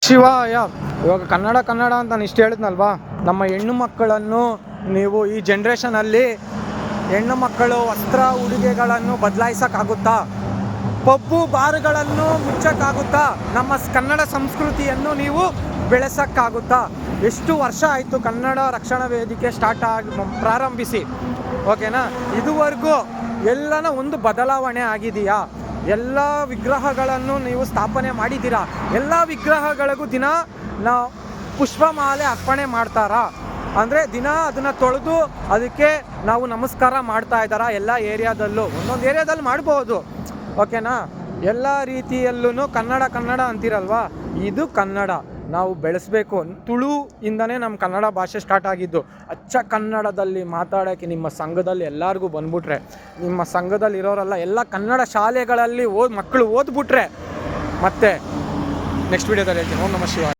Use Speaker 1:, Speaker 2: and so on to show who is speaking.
Speaker 1: ಶಿವಾಯ. ಇವಾಗ ಕನ್ನಡ ಅಂತ ನಾನು ಇಷ್ಟು ಹೇಳಿದ್ನಲ್ವಾ, ನಮ್ಮ ಹೆಣ್ಣು ಮಕ್ಕಳನ್ನು ನೀವು ಈ ಜನ್ರೇಷನಲ್ಲಿ ಹೆಣ್ಣು ಮಕ್ಕಳು ವಸ್ತ್ರ ಉಡುಗೆಗಳನ್ನು ಬದಲಾಯಿಸೋಕ್ಕಾಗುತ್ತಾ? ಪಬ್ಬು ಬಾರ್ಗಳನ್ನು ಮುಚ್ಚೋಕ್ಕಾಗುತ್ತಾ? ನಮ್ಮ ಕನ್ನಡ ಸಂಸ್ಕೃತಿಯನ್ನು ನೀವು ಬೆಳೆಸೋಕ್ಕಾಗುತ್ತಾ? ಎಷ್ಟು ವರ್ಷ ಆಯಿತು ಕನ್ನಡ ರಕ್ಷಣಾ ವೇದಿಕೆ ಪ್ರಾರಂಭಿಸಿ, ಓಕೆನಾ? ಇದುವರೆಗೂ ಎಲ್ಲನ ಒಂದು ಬದಲಾವಣೆ ಆಗಿದೆಯಾ? ಎಲ್ಲ ವಿಗ್ರಹಗಳನ್ನು ನೀವು ಸ್ಥಾಪನೆ ಮಾಡಿದ್ದೀರಾ? ಎಲ್ಲ ವಿಗ್ರಹಗಳಿಗೂ ದಿನ ನಾವು ಪುಷ್ಪಮಾಲೆ ಅರ್ಪಣೆ ಮಾಡ್ತಾರಾ? ಅಂದರೆ ದಿನ ಅದನ್ನು ತೊಳೆದು ಅದಕ್ಕೆ ನಾವು ನಮಸ್ಕಾರ ಮಾಡ್ತಾ ಇದ್ದಾರಾ? ಎಲ್ಲ ಏರಿಯಾದಲ್ಲೂ, ಒಂದೊಂದು ಏರಿಯಾದಲ್ಲಿ ಮಾಡ್ಬೋದು, ಓಕೆನಾ? ಎಲ್ಲ ರೀತಿಯಲ್ಲೂ ಕನ್ನಡ ಅಂತೀರಲ್ವಾ, ಇದು ಕನ್ನಡ ನಾವು ಬೆಳೆಸಬೇಕು. ತುಳುಯಿಂದನೇ ನಮ್ಮ ಕನ್ನಡ ಭಾಷೆ ಸ್ಟಾರ್ಟ್ ಆಗಿದ್ದು. ಅಚ್ಚ ಕನ್ನಡದಲ್ಲಿ ಮಾತಾಡೋಕ್ಕೆ ನಿಮ್ಮ ಸಂಘದಲ್ಲಿ ಎಲ್ಲರಿಗೂ ಬಂದ್ಬಿಟ್ರೆ, ನಿಮ್ಮ ಸಂಘದಲ್ಲಿ ಇರೋರೆಲ್ಲ ಎಲ್ಲ ಕನ್ನಡ ಶಾಲೆಗಳಲ್ಲಿ ಮಕ್ಕಳು ಓದ್ಬಿಟ್ರೆ, ಮತ್ತೆ ನೆಕ್ಸ್ಟ್ ವೀಡಿಯೋದಲ್ಲಿ ಹೇಳ್ತೀನಿ. ಓಂ ನಮಃ ಶಿವಾಯ.